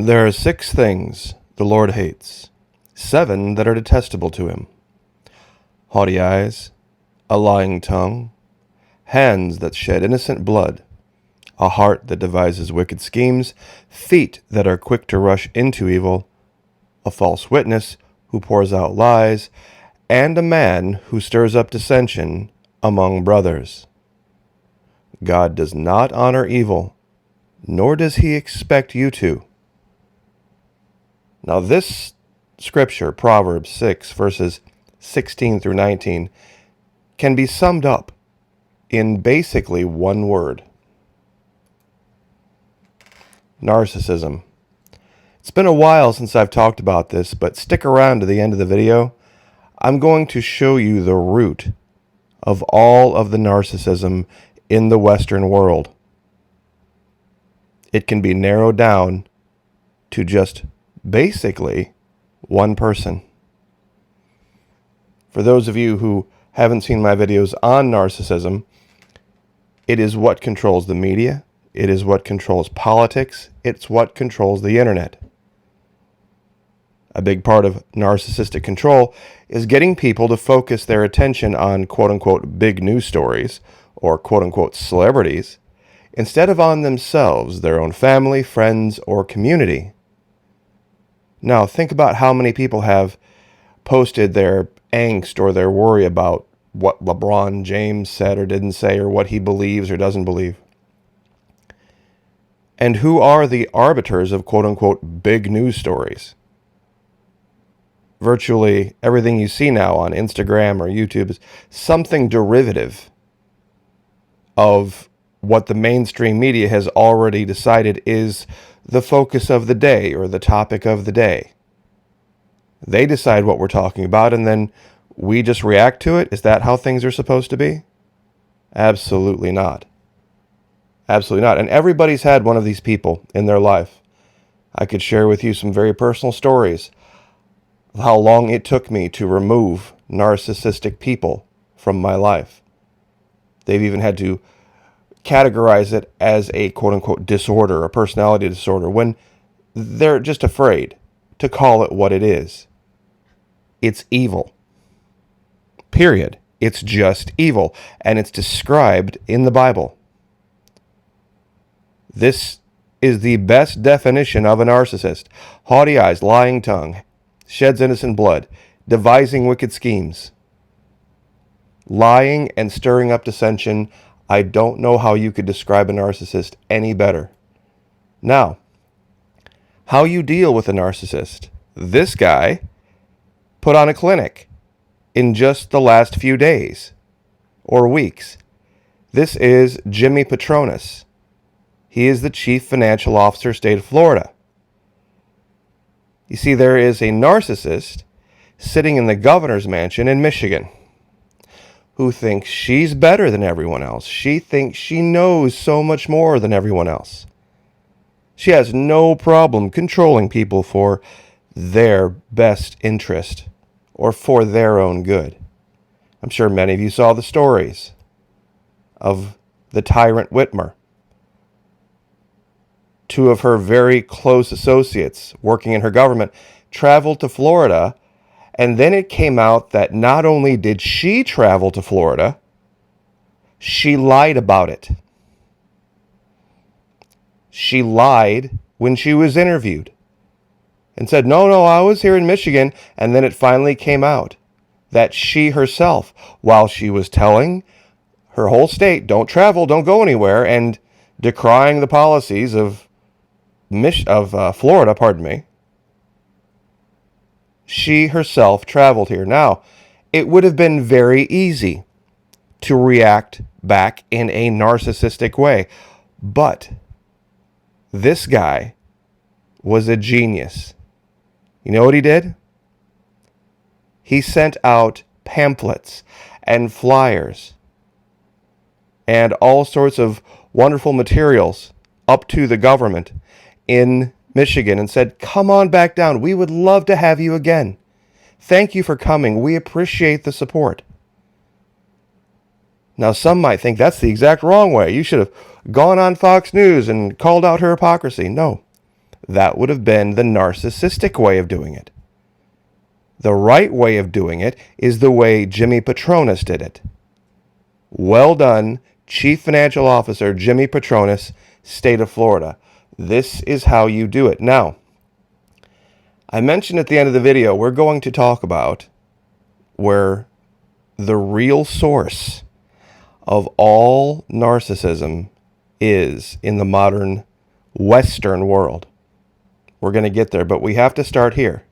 There are 6 things the Lord hates, 7 that are detestable to him: haughty eyes, a lying tongue, hands that shed innocent blood, a heart that devises wicked schemes, feet that are quick to rush into evil, a false witness who pours out lies, and a man who stirs up dissension among brothers. God does not honor evil, nor does he expect you to. Now this scripture, Proverbs 6, verses 16 through 19, can be summed up in basically one word: narcissism. It's been a while since I've talked about this, but stick around to the end of the video. I'm going to show you the root of all of the narcissism in the Western world. It can be narrowed down to just basically one person. For those of you who haven't seen my videos on narcissism, it is what controls the media, it is what controls politics, it's what controls the internet. A big part of narcissistic control is getting people to focus their attention on quote-unquote big news stories or quote-unquote celebrities instead of on themselves, their own family, friends, or community. Now, think about how many people have posted their angst or their worry about what LeBron James said or didn't say, or what he believes or doesn't believe. And who are the arbiters of quote-unquote big news stories? Virtually everything you see now on Instagram or YouTube is something derivative of what the mainstream media has already decided is the focus of the day or the topic of the day. They decide what we're talking about, and then we just react to it. Is that how things are supposed to be? Absolutely not. Absolutely not. And everybody's had one of these people in their life. I could share with you some very personal stories of how long it took me to remove narcissistic people from my life. They've even had to categorize it as a quote-unquote disorder, a personality disorder, when they're just afraid to call it what it is. It's evil. Period. It's just evil, and it's described in the Bible. This is the best definition of a narcissist: haughty eyes, lying tongue, sheds innocent blood, devising wicked schemes, lying and stirring up dissension. I don't know how you could describe a narcissist any better. Now, how you deal with a narcissist. This guy put on a clinic in just the last few days or weeks. This is Jimmy Patronis. He is the Chief Financial Officer, state of Florida. You see, there is a narcissist sitting in the governor's mansion in Michigan who thinks she's better than everyone else. She thinks she knows so much more than everyone else. She has no problem controlling people for their best interest or for their own good. I'm sure many of you saw the stories of the tyrant Whitmer. 2 of her very close associates working in her government traveled to Florida, and then it came out that not only did she travel to Florida, she lied about it. She lied when she was interviewed and said, no, I was here in Michigan. And then it finally came out that she herself, while she was telling her whole state, don't travel, don't go anywhere, and decrying the policies of Florida, she herself traveled here. Now, it would have been very easy to react back in a narcissistic way, but this guy was a genius. You know what he did? He sent out pamphlets and flyers and all sorts of wonderful materials up to the government in Michigan and said, come on back down. We would love to have you again. Thank you for coming. We appreciate the support. Now, some might think that's the exact wrong way. You should have gone on Fox News and called out her hypocrisy. No, That would have been the narcissistic way of doing it. The right way of doing it is the way Jimmy Patronis did it. Well done, Chief Financial Officer Jimmy Patronis, State of Florida. This is how you do it. Now, I mentioned at the end of the video, we're going to talk about where the real source of all narcissism is in the modern Western world. We're going to get there, but we have to start here.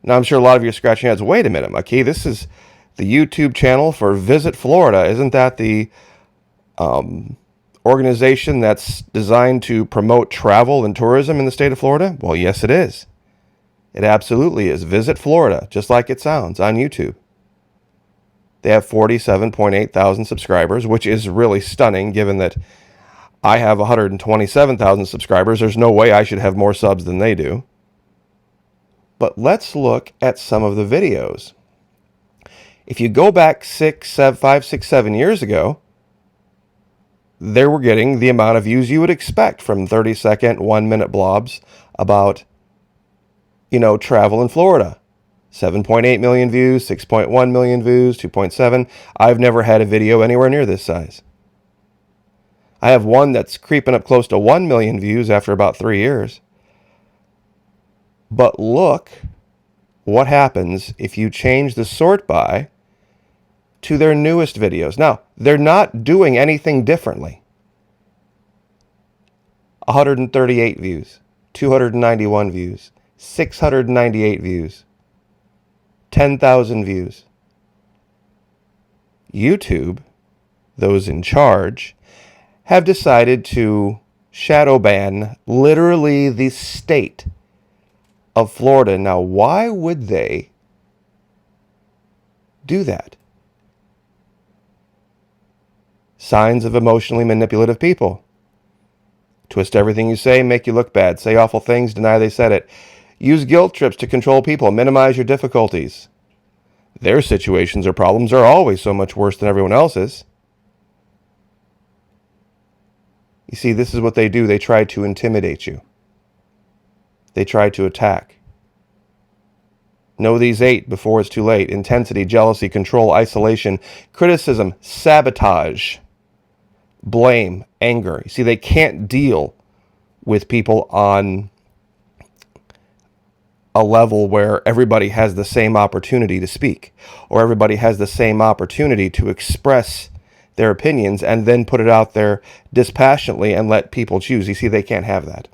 Now, I'm sure a lot of you are scratching your heads. Wait a minute, Maki, this is the YouTube channel for Visit Florida. Isn't that the organization that's designed to promote travel and tourism in the state of Florida? Well, yes, it is. It absolutely is. Visit Florida, just like it sounds, on YouTube. They have 47.8 thousand subscribers, which is really stunning given that I have 127,000 subscribers. There's no way I should have more subs than they do. But let's look at some of the videos. If you go back 5, 6, 7 years ago, they were getting the amount of views you would expect from 30-second, 1-minute blobs about, travel in Florida. 7.8 million views, 6.1 million views, 2.7. I've never had a video anywhere near this size. I have one that's creeping up close to 1 million views after about 3 years. But look what happens if you change the sort by to their newest videos. Now, they're not doing anything differently. 138 views, 291 views, 698 views, 10,000 views. YouTube, those in charge, have decided to shadow ban literally the state of Florida. Now, why would they do that? Signs of emotionally manipulative people. Twist everything you say, make you look bad. Say awful things, deny they said it. Use guilt trips to control people. Minimize your difficulties. Their situations or problems are always so much worse than everyone else's. You see, this is what they do. They try to intimidate you. They try to attack. Know these 8 before it's too late. Intensity, jealousy, control, isolation, criticism, sabotage, blame, anger. You see, they can't deal with people on a level where everybody has the same opportunity to speak, or everybody has the same opportunity to express their opinions and then put it out there dispassionately and let people choose. You see, they can't have that.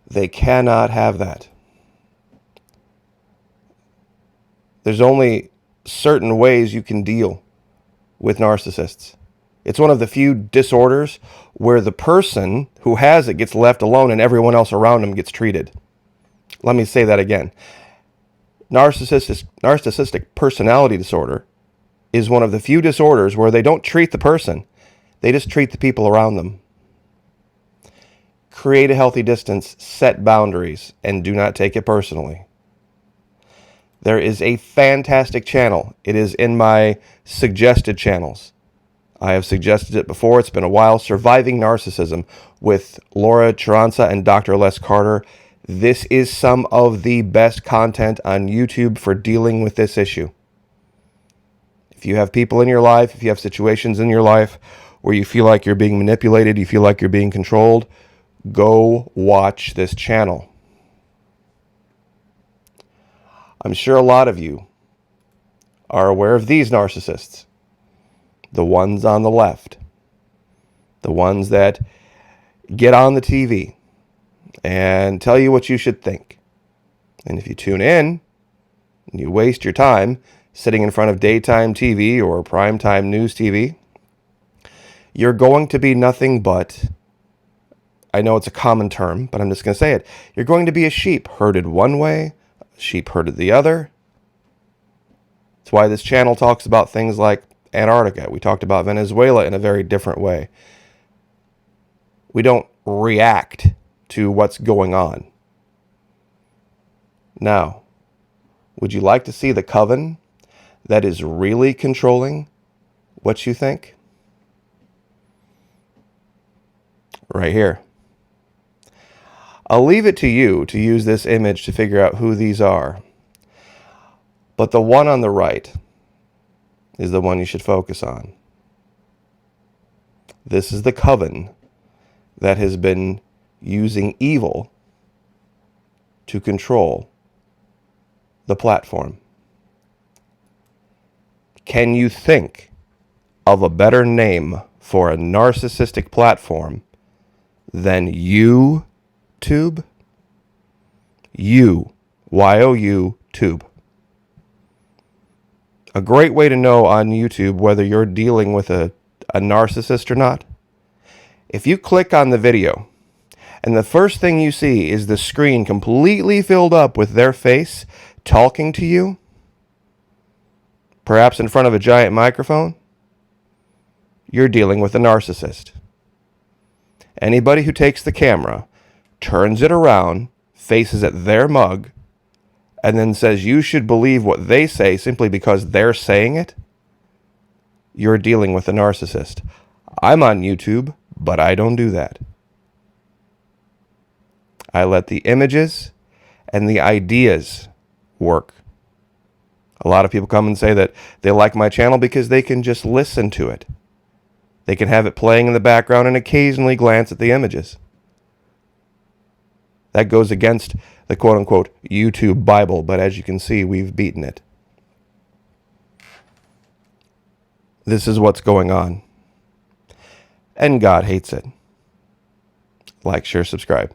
They cannot have that. There's only certain ways you can deal with narcissists. It's one of the few disorders where the person who has it gets left alone and everyone else around them gets treated. Let me say that again. Narcissistic personality disorder is one of the few disorders where they don't treat the person. They just treat the people around them. Create a healthy distance, set boundaries, and do not take it personally. There is a fantastic channel. It is in my suggested channels. I have suggested it before. It's been a while. Surviving Narcissism with Laura Chiranza and Dr. Les Carter. This is some of the best content on YouTube for dealing with this issue. If you have people in your life, if you have situations in your life where you feel like you're being manipulated, you feel like you're being controlled, go watch this channel. I'm sure a lot of you are aware of these narcissists. The ones on the left. The ones that get on the TV and tell you what you should think. And if you tune in and you waste your time sitting in front of daytime TV or primetime news TV, you're going to be nothing but, I know it's a common term, but I'm just going to say it, you're going to be a sheep herded one way, a sheep herded the other. That's why this channel talks about things like Antarctica. We talked about Venezuela in a very different way. We don't react to what's going on. Now, would you like to see the Coven that is really controlling what you think? Right here. I'll leave it to you to use this image to figure out who these are. But the one on the right is the one you should focus on. This is the Coven that has been using evil to control the platform. Can you think of a better name for a narcissistic platform than YouTube? Y-O-U, tube. A great way to know on YouTube whether you're dealing with a narcissist or not. If you click on the video and the first thing you see is the screen completely filled up with their face talking to you, perhaps in front of a giant microphone, you're dealing with a narcissist. Anybody who takes the camera, turns it around, faces at their mug, and then says you should believe what they say simply because they're saying it, you're dealing with a narcissist. I'm on YouTube, but I don't do that. I let the images and the ideas work. A lot of people come and say that they like my channel because they can just listen to it. They can have it playing in the background and occasionally glance at the images. That goes against the quote-unquote YouTube Bible, but as you can see, we've beaten it. This is what's going on. And God hates it. Like, share, subscribe.